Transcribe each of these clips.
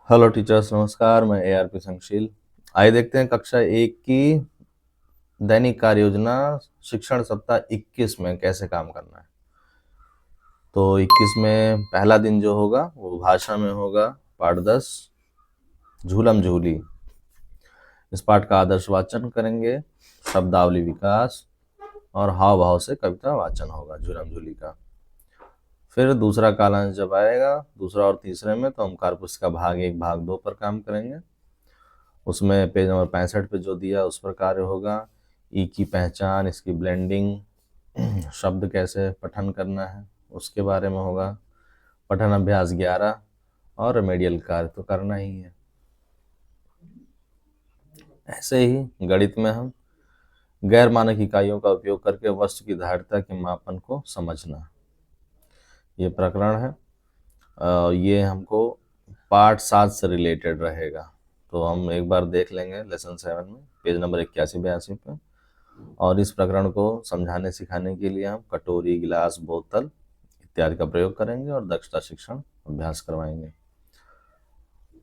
Hello teachers, नमस्कार। मैं ARP संगशील। आइए देखते हैं कक्षा 1 की दैनिक कार्य योजना शिक्षण सप्ताह 21 में कैसे काम करना है। तो 21 में पहला दिन जो होगा वो भाषा में होगा। पाठ 10 झूलम झूली। इस पाठ का आदर्श वाचन करेंगे, शब्दावली विकास और हाव भाव से कविता वाचन होगा झूलम झूली का। फिर दूसरा कालांश जब आएगा दूसरा और तीसरे में, तो हम कार्यपुस्तिका भाग 1 भाग 2 पर काम करेंगे। उसमें पेज नंबर 65 पे जो दिया उस पर कार्य होगा। ई की पहचान, इसकी ब्लेंडिंग, शब्द कैसे पठन करना है उसके बारे में होगा। पठन अभ्यास 11 और रेमेडियल कार्य तो करना ही है। ऐसे ही गणित में हम गैर मानक इकाइयों का उपयोग करके वस्तु की धारिता के मापन को समझना, ये प्रकरण है। ये हमको पार्ट 7 से रिलेटेड रहेगा। तो हम एक बार देख लेंगे लेसन 7 में पेज नंबर 81-82 पे। और इस प्रकरण को समझाने सिखाने के लिए हम कटोरी, गिलास, बोतल इत्यादि का प्रयोग करेंगे और दक्षता शिक्षण अभ्यास करवाएंगे।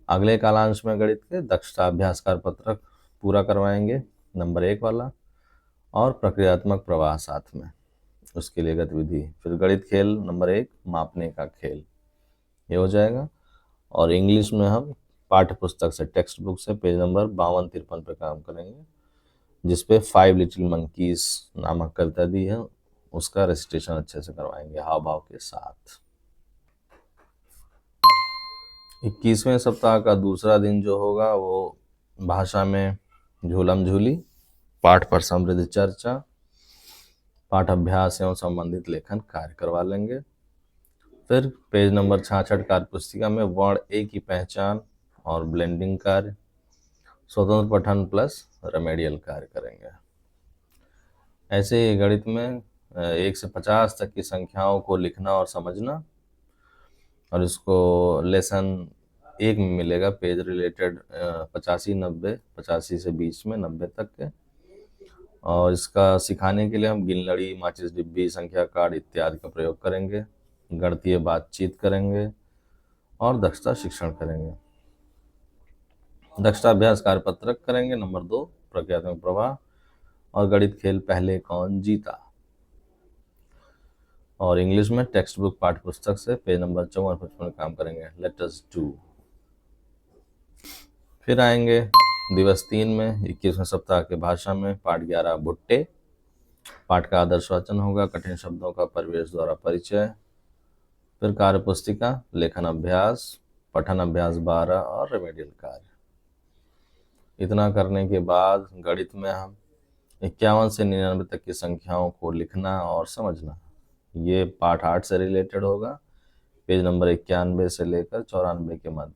अगले कालांश में गणित के दक्षता अभ्यासकार पत्रक पूरा करवाएंगे, नंबर 1 वाला, और प्रक्रियात्मक प्रवाह साथ में, उसके लिए गतिविधि। फिर गणित खेल नंबर 1 मापने का खेल, ये हो जाएगा। और इंग्लिश में हम पाठ्य पुस्तक से, टेक्स्ट बुक से पेज नंबर 52-53 पे काम करेंगे, जिसपे 5 लिटिल मंकीज नामक कविता दी है, उसका रेसिटेशन अच्छे से करवाएंगे हाव भाव के साथ। 21वें सप्ताह का दूसरा दिन जो होगा वो भाषा में झूलम झूली, पाठ पर समृद्ध चर्चा, पाठ अभ्यास एवं संबंधित लेखन कार्य करवा लेंगे। फिर पेज नंबर 66 कार्य पुस्तिका में वर्ण ए की पहचान और ब्लेंडिंग कार्य, स्वतंत्र पठन प्लस रेमेडियल कार्य करेंगे। ऐसे ही गणित में 1 से 50 तक की संख्याओं को लिखना और समझना, और इसको लेसन 1 में मिलेगा पेज रिलेटेड 85-90, 85 से बीच में 90 तक के। और इसका सिखाने के लिए हम गिनलड़ी, माचिस डिब्बी, संख्या कार्ड इत्यादि का प्रयोग करेंगे, गणितीय बातचीत करेंगे और दक्षता शिक्षण करेंगे। दक्षता अभ्यास कार्य पत्रक करेंगे, नंबर 2 प्रक्रियात्मक प्रवाह, और गणित खेल पहले कौन जीता। और इंग्लिश में टेक्स्ट बुक पाठ्य पुस्तक से पेज नंबर 54-55 काम करेंगे, लेट अस डू। फिर आएंगे दिवस 3 में 21वें सप्ताह के भाषा में पाठ 11 भुट्टे। पाठ का आदर्श वाचन होगा, कठिन शब्दों का परिवेश द्वारा परिचय। फिर कार्य पुस्तिका, लेखन अभ्यास, पठन अभ्यास 12 और रेमेडियल कार्य। इतना करने के बाद गणित में हम 51 से 99 तक की संख्याओं को लिखना और समझना, ये पाठ 8 से रिलेटेड होगा, पेज नंबर 91 से लेकर 94 के मध्य।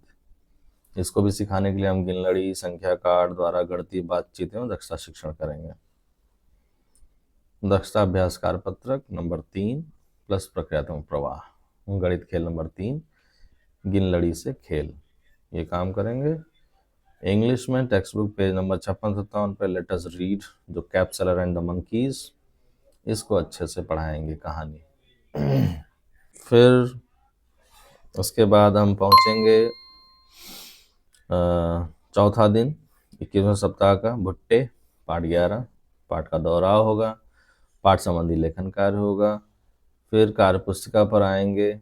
इसको भी सिखाने के लिए हम गिनलड़ी, संख्या कार्ड द्वारा गणितीय बातचीत एवं दक्षता शिक्षण करेंगे। दक्षता अभ्यास कार्य पत्रक नंबर 3 प्लस प्रक्रियात्मक प्रवाह, गणित खेल नंबर 3 गिनलड़ी से खेल, ये काम करेंगे। इंग्लिश में टेक्स्ट बुक पेज नंबर 56-57 पे लेट अस रीड जो कैप्सलर एंड द मंकीज, इसको अच्छे से पढ़ाएंगे कहानी। फिर उसके बाद हम पहुंचेंगे चौथा दिन 21वें सप्ताह का भुट्टे, पाठ 11। पाठ का दोहराव होगा, पाठ संबंधी लेखन कार्य होगा। फिर कार्य पुस्तिका पर आएंगे,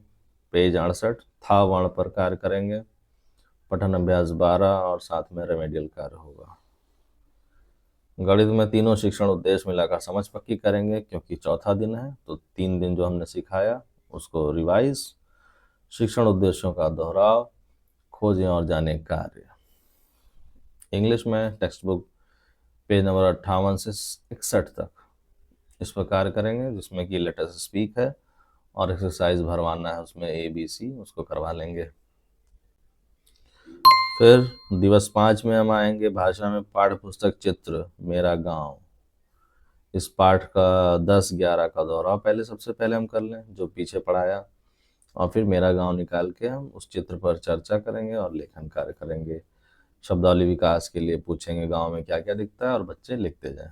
पेज 68 था वर्ण पर कार्य करेंगे, पठन अभ्यास 12 और साथ में रेमेडियल कार्य होगा। गणित में तीनों शिक्षण उद्देश्य मिलाकर समझ पक्की करेंगे, क्योंकि चौथा दिन है तो 3 दिन जो हमने सिखाया उसको रिवाइज, शिक्षण उद्देश्यों का दोहराव, खोजें और जाने कार्य। इंग्लिश में टेक्स्ट बुक पेज नंबर 58 से 61 तक इस पर कार्य करेंगे, जिसमें कि लेट अस स्पीक है और एक्सरसाइज भरवाना है उसमें ABC, उसको करवा लेंगे। फिर दिवस 5 में हम आएंगे भाषा में पाठ्य पुस्तक चित्र मेरा गांव। इस पाठ का 10-11 का दोहराव पहले सबसे पहले हम कर लें जो पीछे पढ़ाया, और फिर मेरा गांव निकाल के हम उस चित्र पर चर्चा करेंगे और लेखन कार्य करेंगे। शब्दावली विकास के लिए पूछेंगे गांव में क्या क्या दिखता है और बच्चे लिखते जाएं।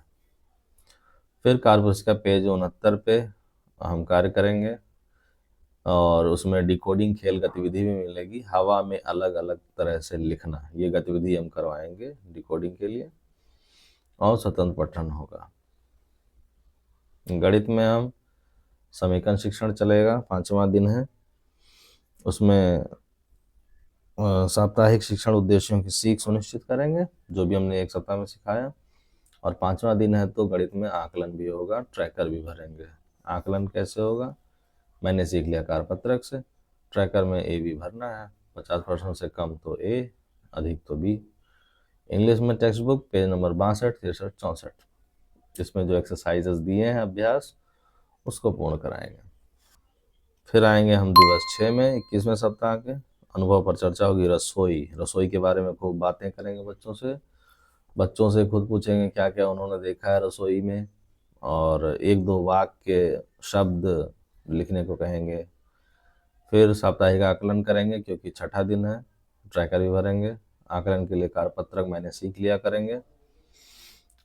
फिर कार्य पुस्तिका पेज 69 पे हम कार्य करेंगे, और उसमें डिकोडिंग खेल गतिविधि भी मिलेगी। हवा में अलग अलग तरह से लिखना, ये गतिविधि हम करवाएंगे डिकोडिंग के लिए, और स्वतंत्र पठन होगा। गणित में हम समीकरण शिक्षण चलेगा, 5वां दिन है। उसमें साप्ताहिक शिक्षण उद्देश्यों की सीख सुनिश्चित करेंगे, जो भी हमने एक सप्ताह में सिखाया। और 5वां दिन है तो गणित में आकलन भी होगा, ट्रैकर भी भरेंगे। आकलन कैसे होगा, मैंने सीख लिया कार्यपत्रक से। ट्रैकर में ए बी भरना है, 50% से कम तो ए, अधिक तो बी। इंग्लिश में टेक्स्ट बुक पेज नंबर 62, 63, 64, इसमें जो एक्सरसाइजेस दिए हैं अभ्यास, उसको पूर्ण कराएंगे। फिर आएंगे हम दिवस 6 में, 21वें सप्ताह के। अनुभव पर चर्चा होगी। रसोई के बारे में खूब बातें करेंगे बच्चों से खुद पूछेंगे क्या क्या उन्होंने देखा है रसोई में, और 1-2 वाक्य शब्द लिखने को कहेंगे। फिर साप्ताहिक आकलन करेंगे, क्योंकि 6ठा दिन है। ट्रैकर भी भरेंगे। आकलन के लिए कार्यपत्रक मैंने सीख लिया करेंगे,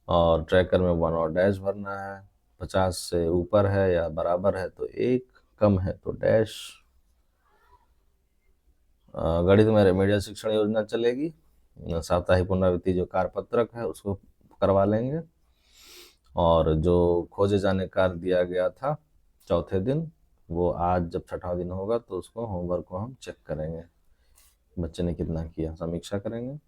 और ट्रैकर में 1 और डैश भरना है। 50 से ऊपर है या बराबर है तो 1, कम है तो डैश। गणित में रेमेडियल शिक्षण योजना चलेगी। साप्ताहिक पुनरावृत्ति जो कार्यपत्रक है उसको करवा लेंगे, और जो खोजे जाने कार्य दिया गया था चौथे दिन, वो आज जब 6ठा दिन होगा तो उसको होमवर्क को हम चेक करेंगे, बच्चे ने कितना किया, समीक्षा करेंगे।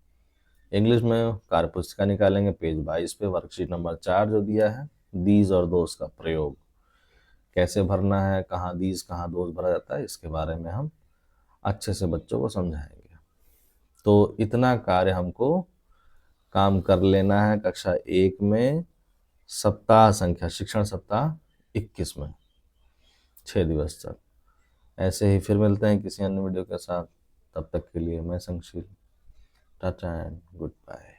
इंग्लिश में कार्य पुस्तिका निकालेंगे, पेज 22 पे वर्कशीट नंबर 4 जो दिया है, दीज और दोज का प्रयोग कैसे भरना है, कहाँ दीज कहाँ दोज भरा जाता है, इसके बारे में हम अच्छे से बच्चों को समझाएंगे। तो इतना कार्य हमको काम कर लेना है कक्षा 1 में, सप्ताह संख्या शिक्षण सप्ताह 21 में, 6 दिवस तक। ऐसे ही फिर मिलते हैं किसी अन्य वीडियो के साथ। तब तक के लिए मैं संशील, टाटा एंड गुड बाय।